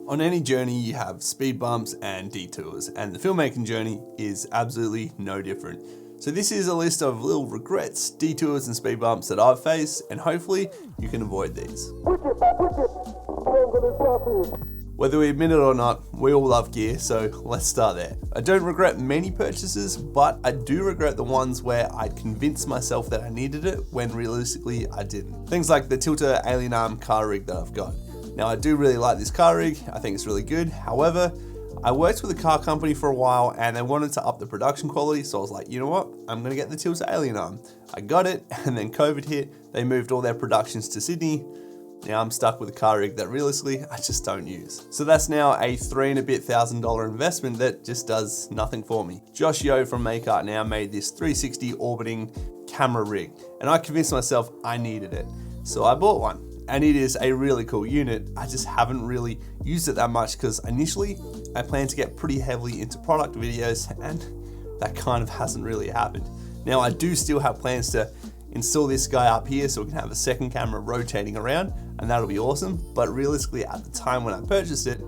On any journey, you have speed bumps and detours, and the filmmaking journey is absolutely no different. So this is a list of little regrets, detours and speed bumps that I've faced, and hopefully you can avoid these. Whether we admit it or not, we all love gear, so let's start there. I don't regret many purchases, but I do regret the ones where I'd convinced myself that I needed it when realistically I didn't. Things like the Tilter Alien Arm car rig that I've got. Now I do really like this car rig, I think it's really good. However, I worked with a car company for a while and they wanted to up the production quality, so I was like, you know what, I'm gonna get the Tilter Alien Arm. I got it, and then COVID hit, they moved all their productions to Sydney. Now I'm stuck with a car rig that realistically I just don't use. So that's now a $3,000 investment that just does nothing for me. Josh Yo from Make Art Now made this 360 orbiting camera rig, and I convinced myself I needed it. So I bought one. And it is a really cool unit. I just haven't really used it that much because initially I planned to get pretty heavily into product videos, and that kind of hasn't really happened. Now I do still have plans to install this guy up here so we can have a second camera rotating around, and that'll be awesome. But realistically, at the time when I purchased it,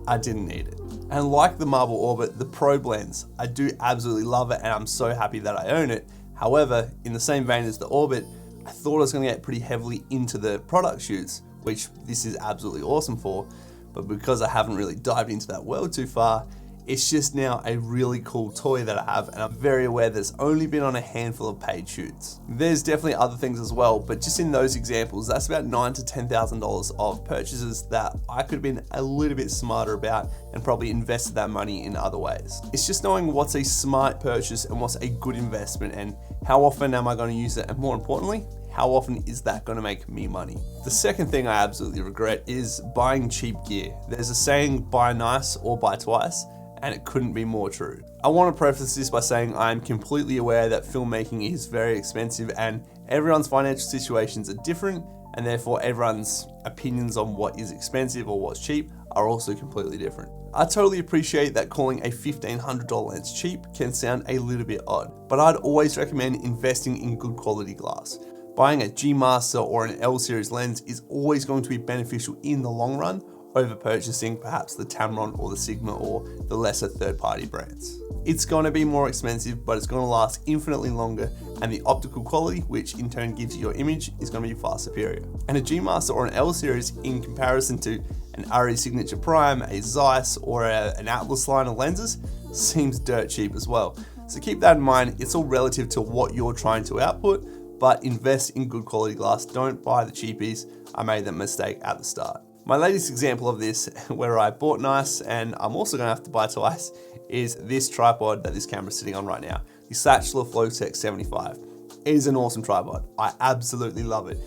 I didn't need it. And like the Marble Orbit, the Pro Blends, I do absolutely love it and I'm so happy that I own it. However, in the same vein as the Orbit, I thought I was gonna get pretty heavily into the product shoots, which this is absolutely awesome for, but because I haven't really dived into that world too far, it's just now a really cool toy that I have, and I'm very aware that it's only been on a handful of paid shoots. There's definitely other things as well, but just in those examples, that's about $9,000 to $10,000 of purchases that I could have been a little bit smarter about and probably invested that money in other ways. It's just knowing what's a smart purchase and what's a good investment, and how often am I going to use it, and more importantly, how often is that going to make me money? The second thing I absolutely regret is buying cheap gear. There's a saying, buy nice or buy twice, and it couldn't be more true. I want to preface this by saying I'm completely aware that filmmaking is very expensive and everyone's financial situations are different, and therefore everyone's opinions on what is expensive or what's cheap are also completely different. I totally appreciate that calling a $1,500 lens cheap can sound a little bit odd, but I'd always recommend investing in good quality glass. Buying a G Master or an L series lens is always going to be beneficial in the long run over purchasing perhaps the Tamron or the Sigma or the lesser third-party brands. It's going to be more expensive, but it's going to last infinitely longer, and the optical quality, which in turn gives you your image, is going to be far superior. And a G Master or an L series, in comparison to an RE Signature Prime, a Zeiss, or an Atlas line of lenses, seems dirt cheap as well. So keep that in mind. It's all relative to what you're trying to output, but invest in good quality glass. Don't buy the cheapies. I made that mistake at the start. My latest example of this, where I bought nice and I'm also gonna have to buy twice, is this tripod that this camera's sitting on right now, the Satchler Flowtech 75. It is an awesome tripod. I absolutely love it.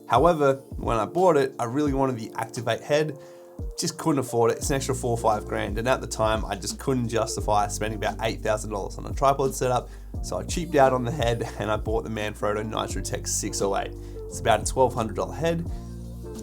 However, when I bought it, I really wanted the Activate head. Just couldn't afford it. It's an extra $4 or $5 grand, and at the time I just couldn't justify spending about $8,000 on a tripod setup, so I cheaped out on the head and I bought the Manfrotto Nitrotech 608. It's about a $1,200 head.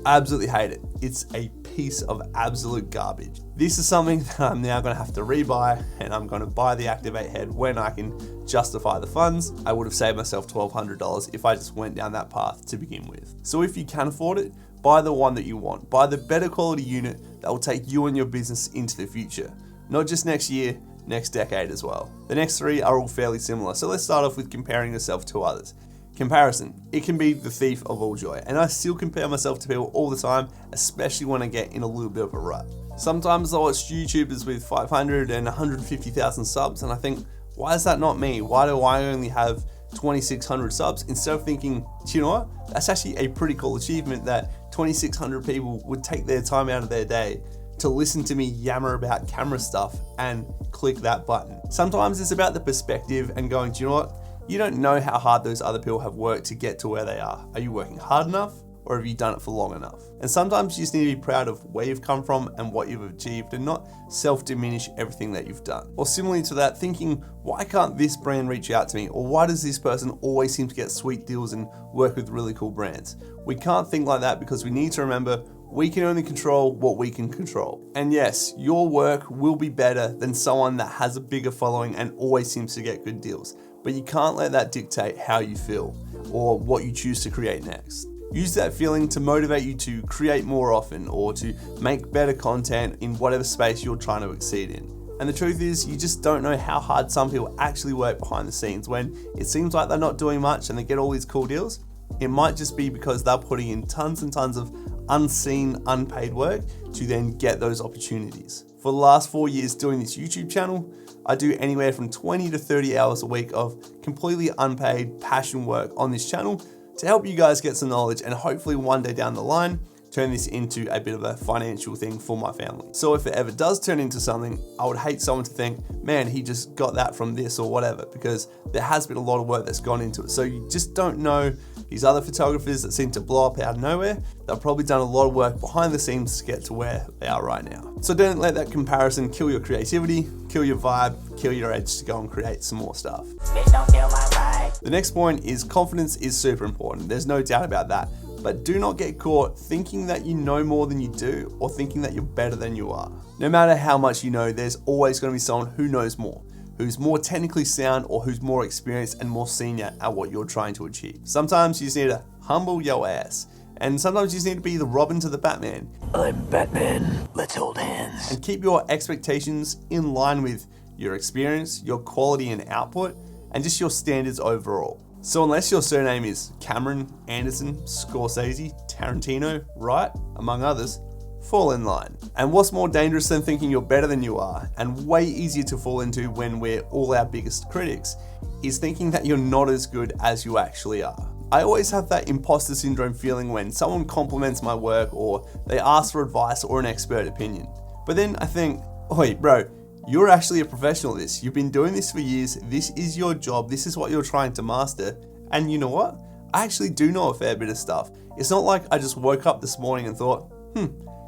I absolutely hate it. It's a piece of absolute garbage. This is something that I'm now going to have to rebuy, and I'm going to buy the Activate head when I can justify the funds. I would have saved myself $1,200 if I just went down that path to begin with. So if you can afford it, buy the one that you want. Buy the better quality unit that will take you and your business into the future. Not just next year, next decade as well. The next three are all fairly similar, so let's start off with comparing yourself to others. Comparison, it can be the thief of all joy, and I still compare myself to people all the time, especially when I get in a little bit of a rut. Sometimes I'll watch YouTubers with 500 and 150,000 subs, and I think, why is that not me? Why do I only have 2,600 subs? Instead of thinking, do you know what? That's actually a pretty cool achievement that 2,600 people would take their time out of their day to listen to me yammer about camera stuff and click that button. Sometimes it's about the perspective and going, do you know what? You don't know how hard those other people have worked to get to where they are. Are you working hard enough, or have you done it for long enough? And sometimes you just need to be proud of where you've come from and what you've achieved, and not self-diminish everything that you've done. Or similarly to that, thinking, why can't this brand reach out to me? Or why does this person always seem to get sweet deals and work with really cool brands? We can't think like that, because we need to remember we can only control what we can control. And yes, your work will be better than someone that has a bigger following and always seems to get good deals. But you can't let that dictate how you feel or what you choose to create next. Use that feeling to motivate you to create more often or to make better content in whatever space you're trying to exceed in. And the truth is, you just don't know how hard some people actually work behind the scenes when it seems like they're not doing much and they get all these cool deals. It might just be because they're putting in tons and tons of unseen, unpaid work to then get those opportunities. For the last 4 years doing this YouTube channel, I do anywhere from 20 to 30 hours a week of completely unpaid passion work on this channel to help you guys get some knowledge and hopefully one day down the line, turn this into a bit of a financial thing for my family. So if it ever does turn into something, I would hate someone to think, man, he just got that from this or whatever, because there has been a lot of work that's gone into it. So you just don't know these other photographers that seem to blow up out of nowhere. They've probably done a lot of work behind the scenes to get to where they are right now. So don't let that comparison kill your creativity, kill your vibe, kill your edge to go and create some more stuff. Bitch, don't kill my vibe. The next point is confidence is super important. There's no doubt about that. But do not get caught thinking that you know more than you do or thinking that you're better than you are. No matter how much you know, there's always going to be someone who knows more, who's more technically sound or who's more experienced and more senior at what you're trying to achieve. Sometimes you just need to humble your ass. And sometimes you just need to be the Robin to the Batman. I'm Batman, let's hold hands. And keep your expectations in line with your experience, your quality and output, and just your standards overall. So unless your surname is Cameron, Anderson, Scorsese, Tarantino, Wright, among others, fall in line. And what's more dangerous than thinking you're better than you are, and way easier to fall into when we're all our biggest critics, is thinking that you're not as good as you actually are. I always have that imposter syndrome feeling when someone compliments my work or they ask for advice or an expert opinion. But then I think, oi bro, you're actually a professional at this. You've been doing this for years. This is your job. This is what you're trying to master. And you know what? I actually do know a fair bit of stuff. It's not like I just woke up this morning and thought,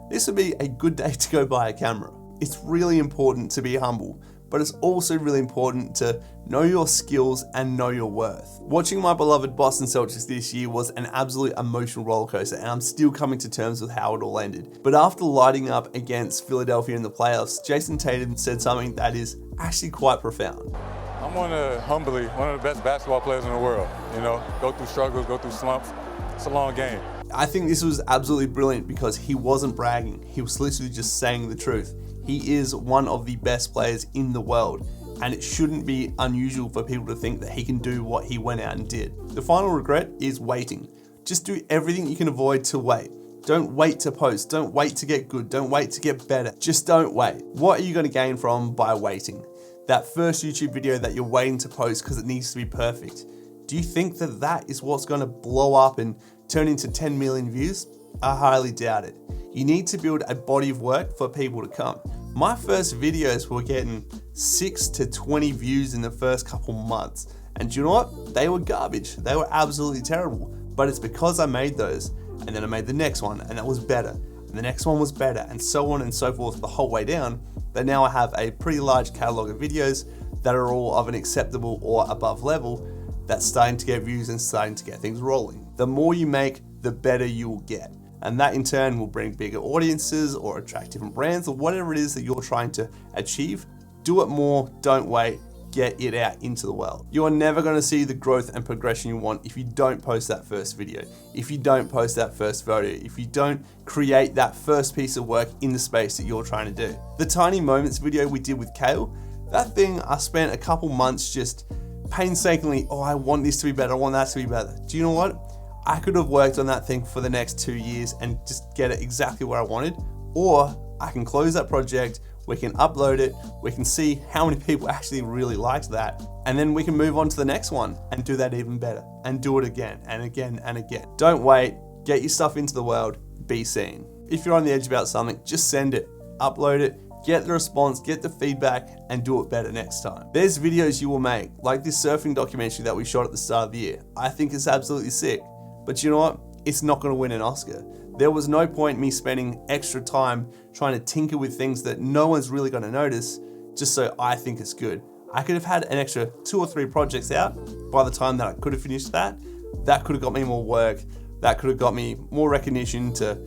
this would be a good day to go buy a camera. It's really important to be humble, but it's also really important to know your skills and know your worth. Watching my beloved Boston Celtics this year was an absolute emotional roller coaster, and I'm still coming to terms with how it all ended. But after lighting up against Philadelphia in the playoffs, Jason Tatum said something that is actually quite profound. I'm one of the best basketball players in the world. You know, go through struggles, go through slumps. It's a long game. I think this was absolutely brilliant because he wasn't bragging. He was literally just saying the truth. He is one of the best players in the world, and it shouldn't be unusual for people to think that he can do what he went out and did. The final regret is waiting. Just do everything you can avoid to wait. Don't wait to post. Don't wait to get good. Don't wait to get better. Just don't wait. What are you going to gain from by waiting? That first YouTube video that you're waiting to post because it needs to be perfect. Do you think that that is what's going to blow up and turn into 10 million views? I highly doubt it. You need to build a body of work for people to come. My first videos were getting 6 to 20 views in the first couple months. And do you know what? They were garbage. They were absolutely terrible. But it's because I made those, and then I made the next one, and that was better. And the next one was better, and so on and so forth the whole way down, that now I have a pretty large catalog of videos that are all of an acceptable or above level that's starting to get views and starting to get things rolling. The more you make, the better you will get. And that in turn will bring bigger audiences or attract different brands or whatever it is that you're trying to achieve. Do it more, don't wait, get it out into the world. You are never going to see the growth and progression you want if you don't post that first video, if you don't post that first photo, if you don't create that first piece of work in the space that you're trying to do. The Tiny Moments video we did with Kale, that thing I spent a couple months just painstakingly, I want this to be better, I want that to be better. Do you know what? I could have worked on that thing for the next 2 years and just get it exactly where I wanted, or I can close that project, we can upload it, we can see how many people actually really liked that, and then we can move on to the next one and do that even better and do it again and again and again. Don't wait, get your stuff into the world, be seen. If you're on the edge about something, just send it, upload it, get the response, get the feedback, and do it better next time. There's videos you will make, like this surfing documentary that we shot at the start of the year. I think it's absolutely sick. But you know what? It's not going to win an Oscar. There was no point me spending extra time trying to tinker with things that no one's really going to notice just so I think it's good. I could have had an extra 2 or 3 projects out by the time that I could have finished that. That could have got me more work. That could have got me more recognition to,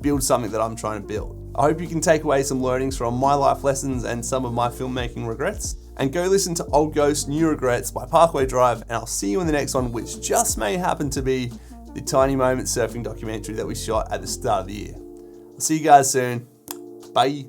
build something that I'm trying to build. I hope you can take away some learnings from my life lessons and some of my filmmaking regrets. And go listen to Old Ghost, New Regrets by Parkway Drive, and I'll see you in the next one, which just may happen to be the Tiny Moments surfing documentary that we shot at the start of the year. I'll see you guys soon. Bye.